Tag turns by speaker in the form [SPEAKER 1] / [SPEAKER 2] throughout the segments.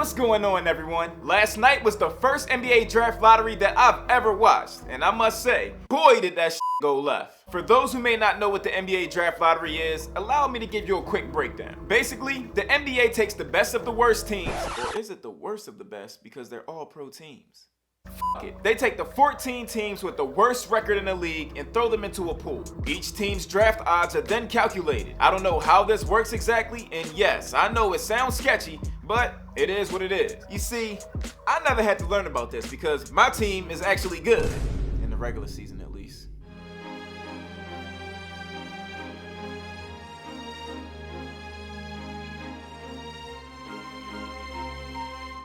[SPEAKER 1] What's going on, everyone? Last night was the first NBA draft lottery that I've ever watched, and I must say, boy did that go left. For those who may not know what the NBA draft lottery is, allow me to give you a quick breakdown. Basically, the NBA takes the best of the worst teams, or is it the worst of the best because they're all pro teams? F it. They take the 14 teams with the worst record in the league and throw them into a pool. Each team's draft odds are then calculated. I don't know how this works exactly, and yes, I know it sounds sketchy, but it is what it is. You see, I never had to learn about this because my team is actually good. In the regular season, at least.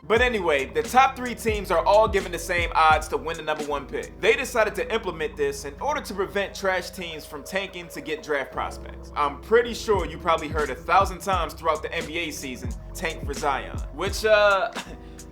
[SPEAKER 1] But anyway, the top 3 teams are all given the same odds to win the #1 pick. They decided to implement this in order to prevent trash teams from tanking to get draft prospects. I'm pretty sure you probably heard 1,000 times throughout the NBA season, tank for Zion. Which,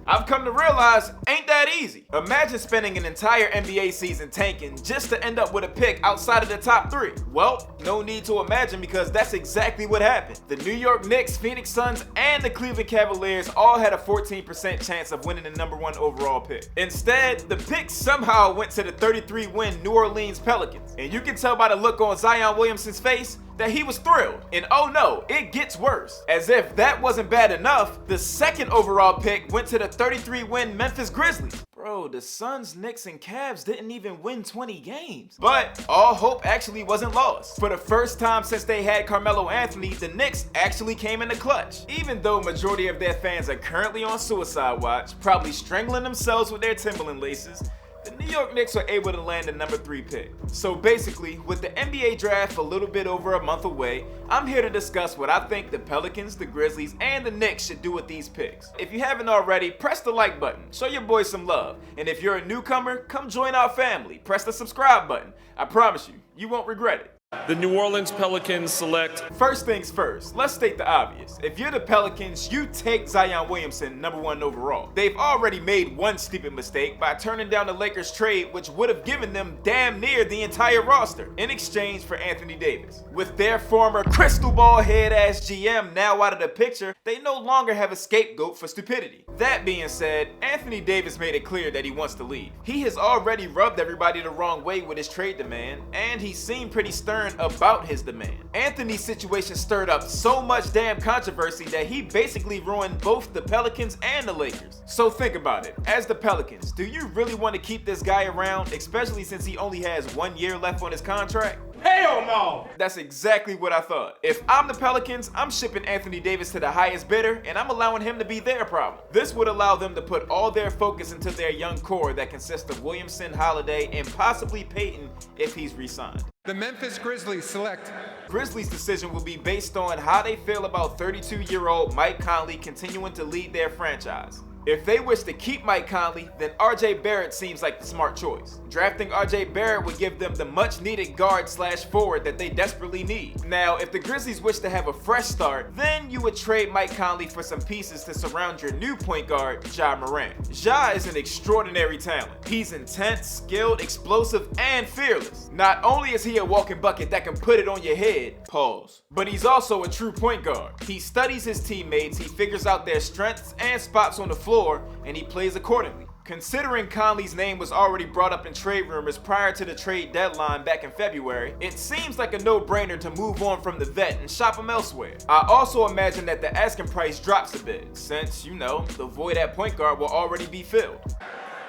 [SPEAKER 1] I've come to realize ain't that easy. Imagine spending an entire NBA season tanking just to end up with a pick outside of the top 3. Well, no need to imagine because that's exactly what happened. The New York Knicks, Phoenix Suns, and the Cleveland Cavaliers all had a 14% chance of winning the #1 overall pick. Instead, the pick somehow went to the 33-win New Orleans Pelicans. And you can tell by the look on Zion Williamson's face that he was thrilled. And oh no, it gets worse. As if that wasn't bad enough, the 2nd overall pick went to the 33-win Memphis Grizzlies. Bro, the Suns, Knicks, and Cavs didn't even win 20 games. But all hope actually wasn't lost. For the first time since they had Carmelo Anthony, the Knicks actually came in the clutch. Even though majority of their fans are currently on suicide watch, probably strangling themselves with their Timberland laces, the New York Knicks were able to land the #3 pick. So basically, with the NBA draft a little bit over a month away, I'm here to discuss what I think the Pelicans, the Grizzlies, and the Knicks should do with these picks. If you haven't already, press the like button, show your boys some love, and if you're a newcomer, come join our family. Press the subscribe button. I promise you, you won't regret it.
[SPEAKER 2] The New Orleans Pelicans select.
[SPEAKER 1] First things first, let's state the obvious. If you're the Pelicans, you take Zion Williamson #1 overall. They've already made one stupid mistake by turning down the Lakers trade, which would have given them damn near the entire roster in exchange for Anthony Davis. With their former crystal ball head ass GM now out of the picture, they no longer have a scapegoat for stupidity. That being said, Anthony Davis made it clear that he wants to leave. He has already rubbed everybody the wrong way with his trade demand, and he seemed pretty stern about his demand. Anthony's situation stirred up so much damn controversy that he basically ruined both the Pelicans and the Lakers. So think about it. As the Pelicans, do you really want to keep this guy around, especially since he only has 1 year left on his contract?
[SPEAKER 3] Hell no!
[SPEAKER 1] That's exactly what I thought. If I'm the Pelicans, I'm shipping Anthony Davis to the highest bidder, and I'm allowing him to be their problem. This would allow them to put all their focus into their young core that consists of Williamson, Holiday, and possibly Payton if he's re-signed.
[SPEAKER 3] The Memphis Grizzlies select.
[SPEAKER 1] Grizzlies' decision will be based on how they feel about 32-year-old Mike Conley continuing to lead their franchise. If they wish to keep Mike Conley, then RJ Barrett seems like the smart choice. Drafting RJ Barrett would give them the much needed guard/forward that they desperately need. Now, if the Grizzlies wish to have a fresh start, then you would trade Mike Conley for some pieces to surround your new point guard, Ja Morant. Ja is an extraordinary talent. He's intense, skilled, explosive, and fearless. Not only is he a walking bucket that can put it on your head, pause, but he's also a true point guard. He studies his teammates, he figures out their strengths and spots on the floor, and he plays accordingly. Considering Conley's name was already brought up in trade rumors prior to the trade deadline back in February, it seems like a no-brainer to move on from the vet and shop him elsewhere. I also imagine that the asking price drops a bit, since, you know, the void at point guard will already be filled.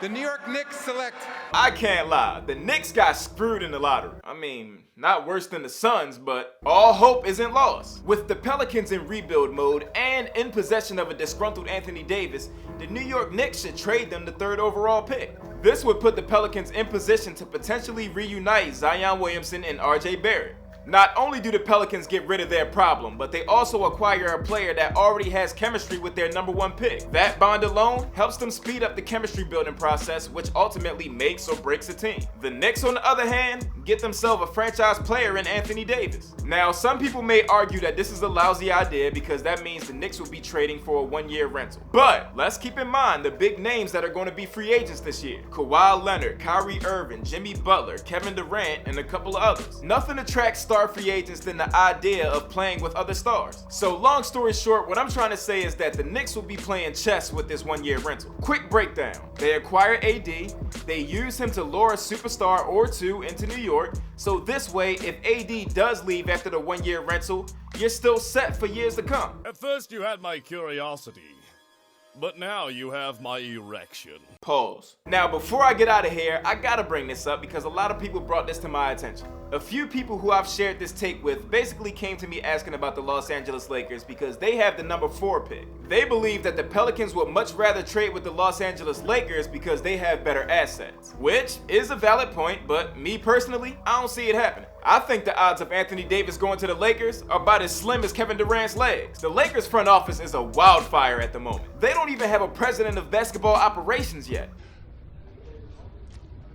[SPEAKER 3] The New York Knicks select.
[SPEAKER 1] I can't lie, the Knicks got screwed in the lottery. I mean, not worse than the Suns, but all hope isn't lost. With the Pelicans in rebuild mode and in possession of a disgruntled Anthony Davis, the New York Knicks should trade them the 3rd overall pick. This would put the Pelicans in position to potentially reunite Zion Williamson and RJ Barrett. Not only do the Pelicans get rid of their problem, but they also acquire a player that already has chemistry with their #1 pick. That bond alone helps them speed up the chemistry building process, which ultimately makes or breaks a team. The Knicks, on the other hand, get themselves a franchise player in Anthony Davis. Now, some people may argue that this is a lousy idea because that means the Knicks will be trading for a 1-year rental. But let's keep in mind the big names that are going to be free agents this year. Kawhi Leonard, Kyrie Irving, Jimmy Butler, Kevin Durant, and a couple of others. Nothing attracts star star free agents than the idea of playing with other stars. So long story short, what I'm trying to say is that the Knicks will be playing chess with this 1-year rental. Quick breakdown. They acquire AD, they use him to lure a superstar or two into New York, so this way, if AD does leave after the 1-year rental, you're still set for years to come.
[SPEAKER 4] At first you had my curiosity, but now you have my erection.
[SPEAKER 1] Pause. Now, before I get out of here, I gotta bring this up because a lot of people brought this to my attention. A few people who I've shared this take with basically came to me asking about the Los Angeles Lakers because they have the number 4 pick. They believe that the Pelicans would much rather trade with the Los Angeles Lakers because they have better assets. Which is a valid point, but me personally, I don't see it happening. I think the odds of Anthony Davis going to the Lakers are about as slim as Kevin Durant's legs. The Lakers front office is a wildfire at the moment. They don't even have a president of basketball operations yet.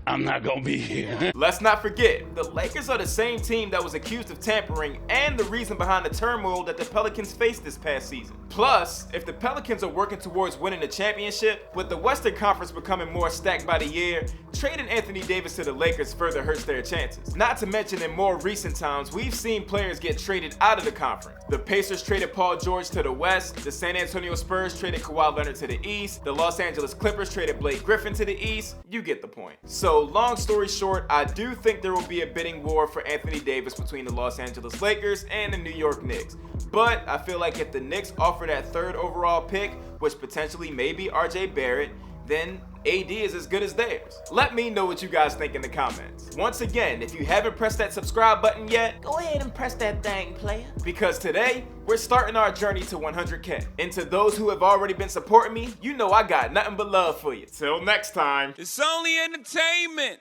[SPEAKER 5] I'm not gonna be here.
[SPEAKER 1] Let's not forget, the Lakers are the same team that was accused of tampering and the reason behind the turmoil that the Pelicans faced this past season. Plus, if the Pelicans are working towards winning the championship, with the Western Conference becoming more stacked by the year, trading Anthony Davis to the Lakers further hurts their chances. Not to mention, in more recent times, we've seen players get traded out of the conference. The Pacers traded Paul George to the West, the San Antonio Spurs traded Kawhi Leonard to the East, the Los Angeles Clippers traded Blake Griffin to the East. You get the point. So long story short, I do think there will be a bidding war for Anthony Davis between the Los Angeles Lakers and the New York Knicks. But I feel like if the Knicks offer that 3rd overall pick, which potentially may be RJ Barrett, then AD is as good as theirs. Let me know what you guys think in the comments. Once again, if you haven't pressed that subscribe button yet, go ahead and press that thing, player. Because today, we're starting our journey to 100K. And to those who have already been supporting me, you know I got nothing but love for you. Till next time.
[SPEAKER 6] It's only entertainment.